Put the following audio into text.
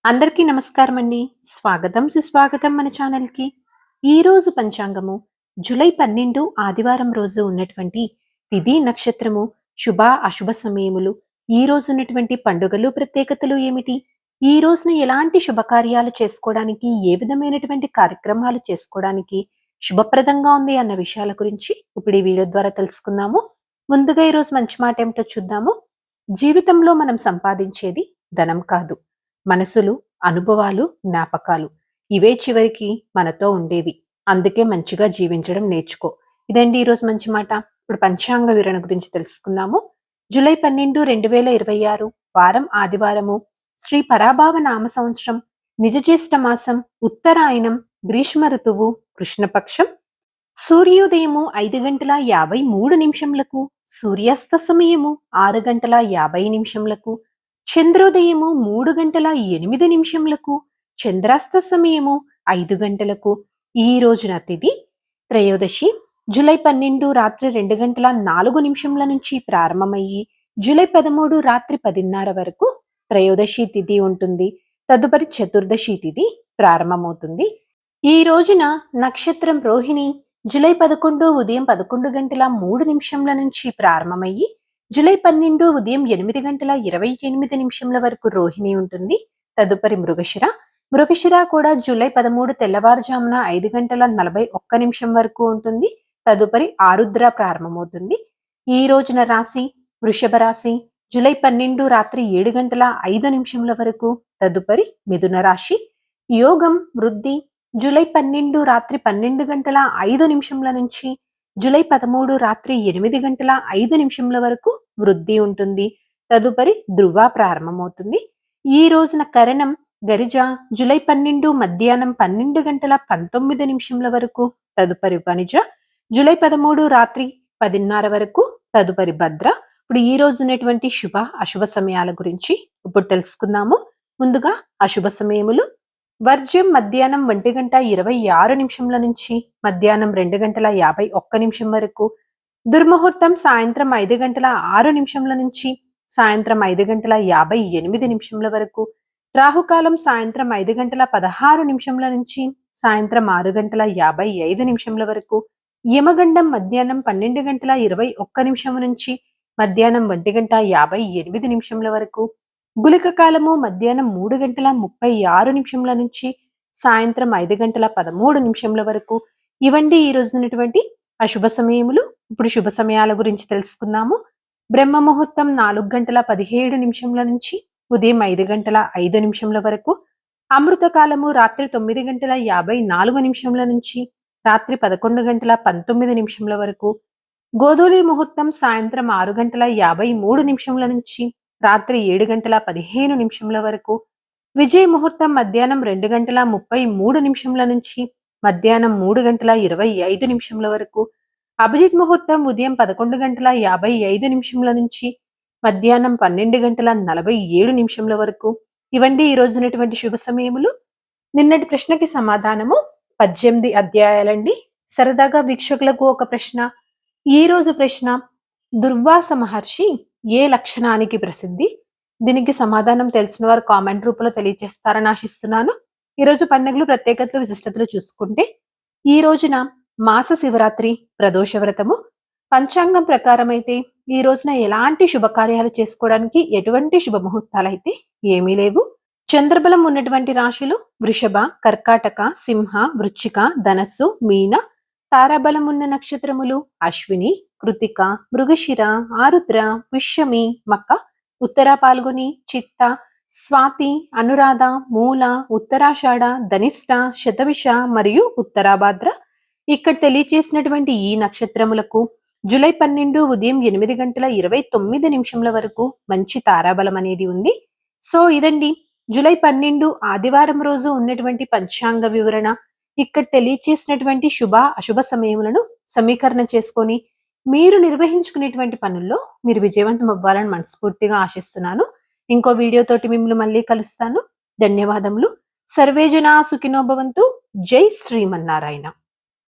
అందరికీ నమస్కారం అండి. స్వాగతం సుస్వాగతం మన ఛానల్‌కి. ఈరోజు పంచాంగము జూలై 12 ఆదివారం రోజు ఉన్నటువంటి తిథి, నక్షత్రము, శుభ, అశుభ సమయములు, ఈ రోజు ఉన్నటువంటి పండుగలు, ప్రత్యేకతలు ఏమిటి? ఈ రోజున ఎలాంటి శుభకార్యాలు చేసుకోవడానికి, ఏ విధమైనటువంటి కార్యక్రమాలు చేసుకోవడానికి శుభప్రదంగా ఉంది అన్న విషయాల గురించి ఇప్పుడు ఈ వీడియో ద్వారా తెలుసుకుందాము. ముందుగా ఈరోజు మంచి మాట ఏమిటో చూద్దాము. జీవితంలో మనం సంపాదించేది ధనం కాదు, మనసులు, అనుభవాలు, జ్ఞాపకాలు. ఇవే చివరికి మనతో ఉండేవి. అందుకే మంచిగా జీవించడం నేర్చుకో. ఇదండి ఈరోజు మంచి మాట. ఇప్పుడు పంచాంగ వివరణ గురించి తెలుసుకుందాము. జూలై 12, 2026 వారం ఆదివారము. శ్రీ పరాభావ నామ సంవత్సరం, నిజజ్యేష్ఠ మాసం, ఉత్తరాయణం, గ్రీష్మ ఋతువు, కృష్ణపక్షం. సూర్యోదయము 5:53 సూర్యాస్త సమయము 6:50 చంద్రోదయము 3:08 చంద్రాస్త సమయము 5 ఈ రోజున తిథి త్రయోదశి. జూలై 12 రాత్రి 2:04 నుంచి ప్రారంభమయ్యి జూలై 13 రాత్రి 10:30 వరకు త్రయోదశి తిథి ఉంటుంది. తదుపరి చతుర్దశి తిథి ప్రారంభమవుతుంది. ఈ రోజున నక్షత్రం రోహిణి. జూలై 11 ఉదయం 11:03 నుంచి ప్రారంభమయ్యి జూలై 12 ఉదయం 8:28 వరకు రోహిణి ఉంటుంది. తదుపరి మృగశిర. మృగశిర కూడా జూలై 13 తెల్లవారుజామున 5:41 వరకు ఉంటుంది. తదుపరి ఆరుద్ర ప్రారంభమవుతుంది. ఈ రోజున రాశి వృషభ రాశి. జూలై 12 రాత్రి 7:05 వరకు. తదుపరి మిథున రాశి. యోగం వృద్ధి. జూలై 12 రాత్రి 12:05 నుంచి జూలై 13 రాత్రి 8:05 వరకు వృద్ధి ఉంటుంది. తదుపరి ధృవ ప్రారంభమవుతుంది. ఈ రోజున కరణం గరిజ. జూలై 12 మధ్యాహ్నం 12:19 వరకు. తదుపరి వనిజ జూలై 13 రాత్రి 10:30 వరకు. తదుపరి భద్ర. ఇప్పుడు ఈ రోజు ఉన్నటువంటి శుభ అశుభ సమయాల గురించి ఇప్పుడు తెలుసుకుందాము. ముందుగా అశుభ సమయములు. వర్జ్యం మధ్యాహ్నం 1:26 నుంచి మధ్యాహ్నం 2:51 వరకు. దుర్ముహూర్తం సాయంత్రం 5:06 నుంచి సాయంత్రం 5:58 వరకు. రాహుకాలం సాయంత్రం 5:16 నుంచి సాయంత్రం 6:55 వరకు. యమగండం మధ్యాహ్నం 12:21 నుంచి మధ్యాహ్నం 1:58 వరకు. గుళిక కాలము మధ్యాహ్నం 3:36 నుంచి సాయంత్రం 5:13 వరకు. ఇవండి ఈ రోజు ఉన్నటువంటి అశుభ సమయములు. ఇప్పుడు శుభ సమయాల గురించి తెలుసుకుందాము. బ్రహ్మ ముహూర్తం 4:17 నుంచి ఉదయం 5:05 వరకు. అమృత కాలము రాత్రి 9:54 నుంచి రాత్రి 11:19 వరకు. గోధూళి ముహూర్తం సాయంత్రం 6:53 నుంచి రాత్రి 7:15 వరకు. విజయ ముహూర్తం మధ్యాహ్నం 2:33 నుంచి మధ్యాహ్నం 3:25 వరకు. అభిజిత్ ముహూర్తం ఉదయం 11:55 నుంచి మధ్యాహ్నం 12:47 వరకు. ఇవండి ఈ రోజు ఉన్నటువంటి శుభ సమయములు. నిన్నటి ప్రశ్నకి సమాధానము 18 అధ్యాయాలండి. సరదాగా వీక్షకులకు ఒక ప్రశ్న. ఈ రోజు ప్రశ్న, దుర్వాస మహర్షి ఏ లక్షణానికి ప్రసిద్ధి? దీనికి సమాధానం తెలిసిన వారు కామెంట్ రూపంలో తెలియజేస్తారని ఆశిస్తున్నాను. ఈరోజు పండుగలు, ప్రత్యేకతలు, విశిష్టతలు చూసుకుంటే ఈ రోజున మాస శివరాత్రి ప్రదోష వ్రతము. పంచాంగం ప్రకారం అయితే ఈ రోజున ఎలాంటి శుభకార్యాలు చేసుకోవడానికి ఎటువంటి శుభముహూర్తాలు అయితే ఏమీ లేవు. చంద్రబలం ఉన్నటువంటి రాశులు వృషభ, కర్కాటక, సింహ, వృశ్చిక, ధనస్సు, మీన. తారాబలం ఉన్న నక్షత్రములు అశ్విని, కృతిక, మృగశిర, ఆరుద్ర, పుష్యమి, మక, ఉత్తర పాల్గొని, చిత్త, స్వాతి, అనురాధ, మూల, ఉత్తరాషాఢ, ధనిష్ట, శతవిష మరియు ఉత్తరాభాద్ర. ఇక్కడ తెలియచేసినటువంటి ఈ నక్షత్రములకు జూలై 12 ఉదయం 8:29 వరకు మంచి తారాబలం అనేది ఉంది. సో ఇదండి జూలై 12 ఆదివారం రోజు ఉన్నటువంటి పంచాంగ వివరణ. ఇక్కడ తెలియచేసినటువంటి శుభ అశుభ సమయములను సమీకరణ చేసుకొని మీరు నిర్వహించుకునేటువంటి పనుల్లో మీరు విజయవంతం అవ్వాలని మనస్ఫూర్తిగా ఆశిస్తున్నాను. ఇంకో వీడియోతోటి మిమ్మల్ని మళ్ళీ కలుస్తాను. ధన్యవాదములు. సర్వే జనా సుఖినో భవంతు. జై శ్రీమన్నారాయణ.